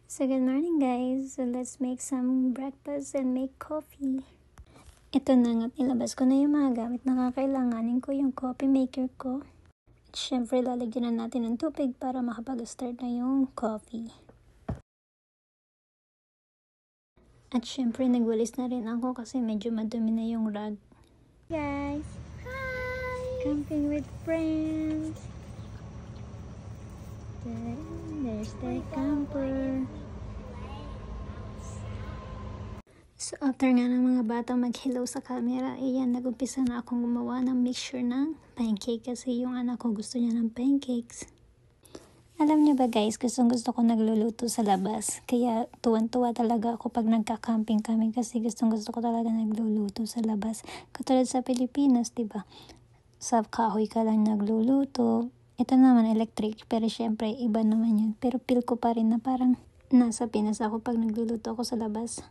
So good morning guys, so let's make some breakfast and make coffee. Ito na nga't nilabas ko na yung mga gamit na kakailanganin ko, yung coffee maker ko. At syempre lalagyan na natin ng tubig para makapag-start na yung coffee. At syempre nagwalis na rin ako kasi medyo madumi na yung rug. Guys, hi! Camping with friends. There's the camper. So after nga ng mga bata mag-hello sa camera, ayan, nag-umpisa na akong gumawa ng mixture ng pancake kasi yung anak ko gusto niya ng pancakes. Alam niyo ba guys, gusto ko nagluluto sa labas. Kaya tuwan-tuwa talaga ako pag nagka-camping kami kasi gusto ko talaga nagluluto sa labas. Katulad sa Pilipinas, diba? Sa kahoy ka lang nagluluto. Ito naman electric, pero syempre iba naman yun. Pero feel ko pa rin na parang nasa Pinas ako pag nagluluto ako sa labas.